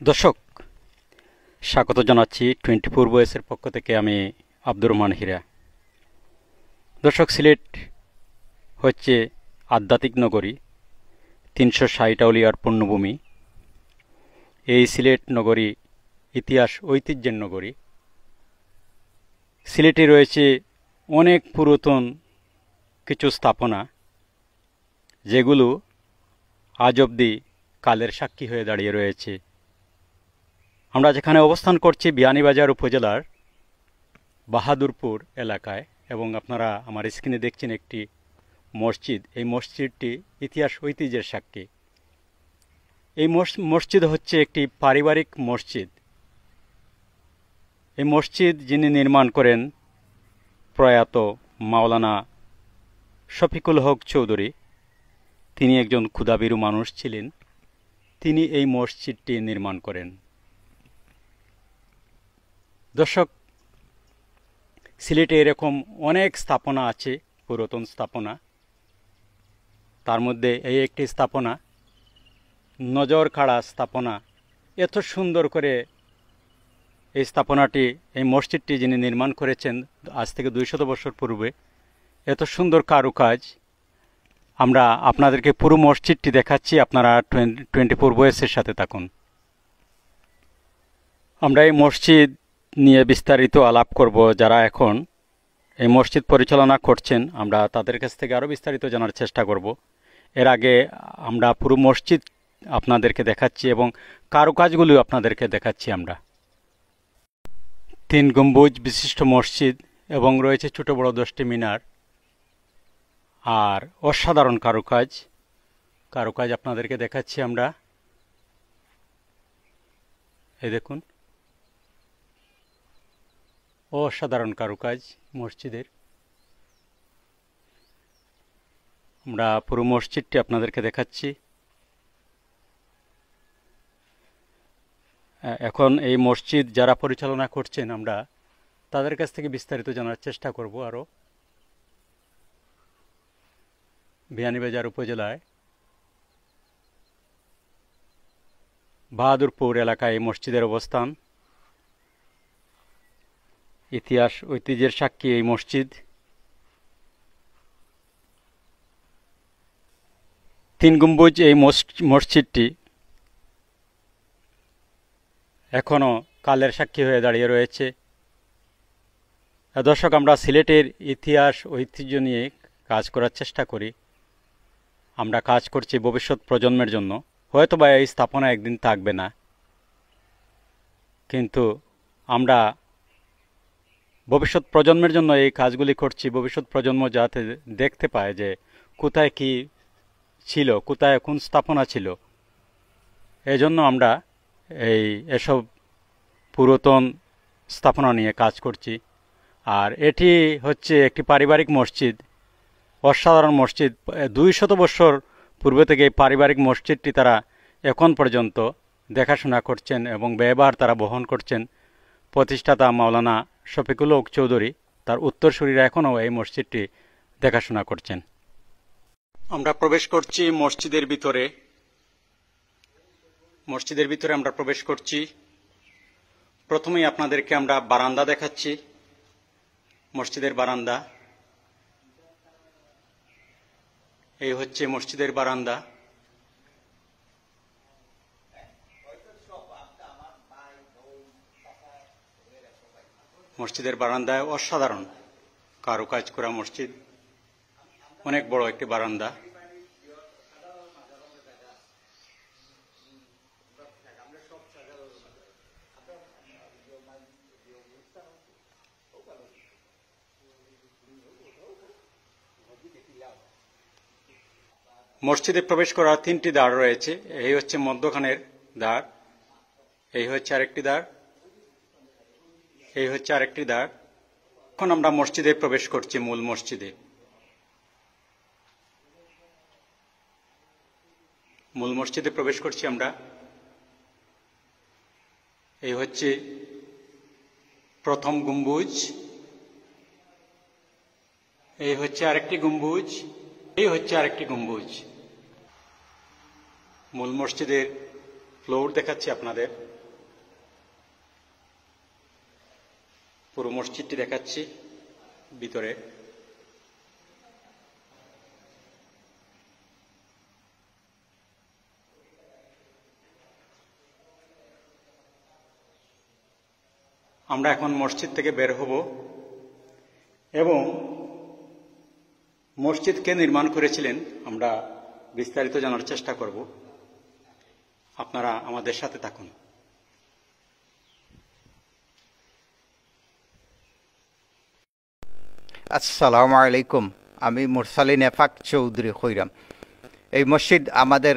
দর্শক, স্বাগত জানাচ্ছি 24 ভয়েসের পক্ষ থেকে। আমি আব্দুর রহমান হীরা। দর্শক, সিলেট হচ্ছে আধ্যাত্মিক নগরী, 360 আউলিয়ার পুণ্যভূমি। এই সিলেট নগরী ইতিহাস ঐতিহ্যের নগরী। সিলেটে রয়েছে অনেক পুরাতন কিছু স্থাপনা, যেগুলো আজ অবধি কালের সাক্ষী হয়ে দাঁড়িয়ে রয়েছে। আমরা যেখানে অবস্থান করছি বিয়ানীবাজার উপজেলার বাহাদুরপুর এলাকায়, এবং আপনারা আমার স্ক্রিনে দেখছেন একটি মসজিদ। এই মসজিদটি ইতিহাস ঐতিহ্যের সাক্ষী। এই মসজিদ হচ্ছে একটি পারিবারিক মসজিদ। এই মসজিদ যিনি নির্মাণ করেন প্রয়াত মাওলানা শফিকুল হক চৌধুরী। তিনি একজন ক্ষুধাভীরু মানুষ ছিলেন। তিনি এই মসজিদটি নির্মাণ করেন। দর্শক, সিলেটে এরকম অনেক স্থাপনা আছে, পুরাতন স্থাপনা। তার মধ্যে এই একটি স্থাপনা, নজর কাড়া স্থাপনা। এত সুন্দর করে এই স্থাপনাটি, এই মসজিদটি যিনি নির্মাণ করেছেন আজ থেকে 200 বছর পূর্বে, এত সুন্দর কারুকাজ। আমরা আপনাদেরকে পুরো মসজিদটি দেখাচ্ছি। আপনারা 24 ভয়েসের সাথে থাকুন। আমরা এই মসজিদ নিয়ে বিস্তারিত আলাপ করব। যারা এখন এই মসজিদ পরিচালনা করছেন, আমরা তাদের কাছ থেকে আরও বিস্তারিত জানার চেষ্টা করব। এর আগে আমরা পুরো মসজিদ আপনাদেরকে দেখাচ্ছি এবং কারুকাজগুলো আপনাদেরকে দেখাচ্ছি। আমরা 3 গম্বুজ বিশিষ্ট মসজিদ এবং রয়েছে ছোট বড় 10টি মিনার আর অসাধারণ কারুকাজ আপনাদেরকে দেখাচ্ছি আমরা। এই দেখুন, অসাধারণ কারুকাজ মসজিদের। আমরা পুরো মসজিদটি আপনাদেরকে দেখাচ্ছি। এখন এই মসজিদ যারা পরিচালনা করছেন, আমরা তাদের কাছ থেকে বিস্তারিত জানার চেষ্টা করব। আরও বিয়ানীবাজার উপজেলায় বাহাদুরপুর এলাকায় এই মসজিদের অবস্থান। ইতিহাস ঐতিহ্যের সাক্ষী এই মসজিদ। 3 গম্বুজ এই মসজিদটি এখনও কালের সাক্ষী হয়ে দাঁড়িয়ে রয়েছে। দর্শক, আমরা সিলেটের ইতিহাস ঐতিহ্য নিয়ে কাজ করার চেষ্টা করি। আমরা কাজ করছি ভবিষ্যৎ প্রজন্মের জন্য। হয়তোবা এই স্থাপনা একদিন থাকবে না, কিন্তু আমরা ভবিষ্যৎ প্রজন্মের জন্য এই কাজগুলি করছি। ভবিষ্যৎ প্রজন্ম যাতে দেখতে পায় যে কোথায় কি ছিল, কোথায় কোন স্থাপনা ছিল। এজন্য আমরা এসব পুরাতন স্থাপনা নিয়ে কাজ করছি। আর এটি হচ্ছে একটি পারিবারিক মসজিদ, অসাধারণ মসজিদ। 200 বছর পূর্বে থেকে এই পারিবারিক মসজিদটি তারা এখন পর্যন্ত দেখাশোনা করছেন এবং ব্যয়ভার তারা বহন করছেন। প্রতিষ্ঠাতা মাওলানা শফিকুল হক চৌধুরী, তার উত্তরসূরিরা এখনও এই মসজিদটি দেখাশোনা করছেন। আমরা প্রবেশ করছি মসজিদের ভিতরে। আমরা প্রবেশ করছি। প্রথমেই আপনাদেরকে আমরা বারান্দা দেখাচ্ছি, মসজিদের বারান্দা। এই হচ্ছে মসজিদের বারান্দা। মসজিদের বারান্দায় অসাধারণ কারুকাজ করা মসজিদ, অনেক বড় একটি বারান্দা। মসজিদে প্রবেশ করার 3টি দ্বার রয়েছে। এই হচ্ছে মধ্যখানের দ্বার, এই হচ্ছে আরেকটি দ্বার, এই হচ্ছে আরেকটি দ্বার। এখন আমরা মসজিদে প্রবেশ করছি, মূল মসজিদে প্রবেশ করছি আমরা। এই হচ্ছে প্রথম গম্বুজ, এই হচ্ছে আরেকটি গম্বুজ, এই হচ্ছে আরেকটি গম্বুজ। মূল মসজিদের ফ্লোর দেখাচ্ছি আপনাদের, পুরো মসজিদটি দেখাচ্ছি ভিতরে। আমরা এখন মসজিদ থেকে বের হব এবং মসজিদ কে নির্মাণ করেছিলেন আমরা বিস্তারিত জানার চেষ্টা করব। আপনারা আমাদের সাথে থাকুন। আসসালামু আলাইকুম, আমি মুরসালিন এফাক চৌধুরী খৈরাম। এই মসজিদ আমাদের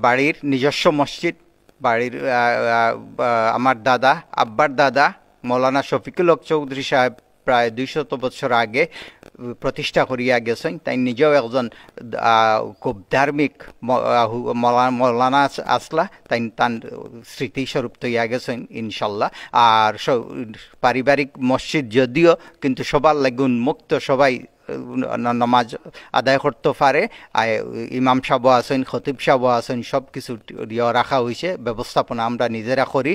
বাড়ির নিজস্ব মসজিদ। বাড়ির আমার দাদা, আব্বার দাদা মৌলানা শফিকুল হক চৌধুরী সাহেব প্রায় 200 বছর আগে প্রতিষ্ঠা করিয়া গেছেন। তাই নিজেও একজন খুব ধার্মিক মৌলানা আসলা, তাই তার স্মৃতিস্বরূপ তৈয়া গেছেন ইনশাল্লাহ। আর পারিবারিক মসজিদ যদিও, কিন্তু সবার লাগে উন্মুক্ত, সবাই নামাজ আদায় করতে পারে। ইমাম সাহেব আছেন, খতিব সাহেব আছেন, সব কিছু রাখা হয়েছে, ব্যবস্থাপনা আমরা নিজেরা করি।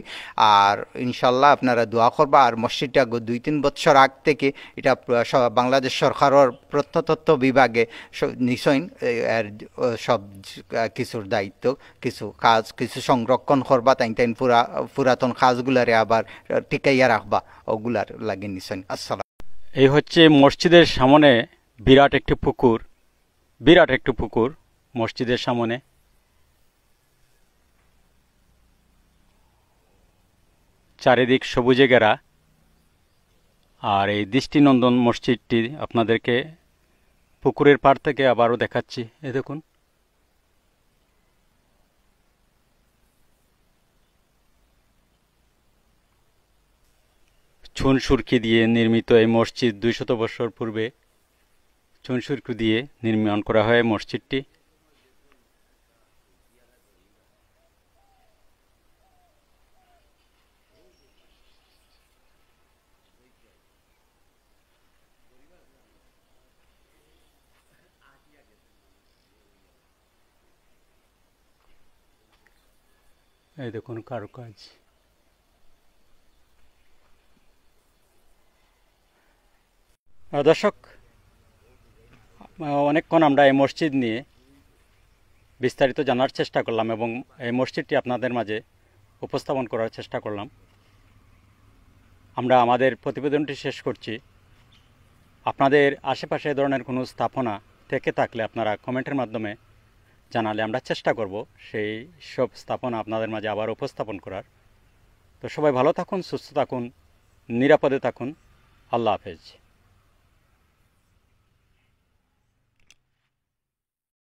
আর ইনশাল্লাহ আপনারা দোয়া করবা। আর মসজিদটা 2-3 বছর আগ থেকে এটা বাংলাদেশ সরকারের প্রত্নতত্ত্ব বিভাগে নিশ্চয় এর সব কিছুর দায়িত্ব, কিছু কাজ, কিছু সংরক্ষণ করবা, তাই পুরাতন কাজগুলারে আবার টিকাইয়া রাখবা, ওগুলার লাগে নিশ্চয়। আসসালাম। এই হচ্ছে মসজিদের সামনে বিরাট একটি পুকুর মসজিদের সামনে। চারিদিক সবুজে ঘেরা। আর এই দৃষ্টিনন্দন মসজিদটি আপনাদেরকে পুকুরের পাড় থেকে আবারও দেখাচ্ছি। এই দেখুন, চুন সুরকি দিয়ে নির্মিত এই মসজিদ 200 বছর পূর্বে চুন সুরকি দিয়ে নির্মাণ করা হয় মসজিদটি। এই দেখুন কারুকাজ। দর্শক, অনেকক্ষণ আমরা এই মসজিদ নিয়ে বিস্তারিত জানার চেষ্টা করলাম এবং এই মসজিদটি আপনাদের মাঝে উপস্থাপন করার চেষ্টা করলাম। আমরা আমাদের প্রতিবেদনটি শেষ করছি। আপনাদের আশেপাশে এ ধরনের কোনো স্থাপনা থেকে থাকলে আপনারা কমেন্টের মাধ্যমে জানালে আমরা চেষ্টা করব সেই সব স্থাপনা আপনাদের মাঝে আবার উপস্থাপন করার। তো সবাই ভালো থাকুন, সুস্থ থাকুন, নিরাপদে থাকুন। আল্লাহ হাফেজ।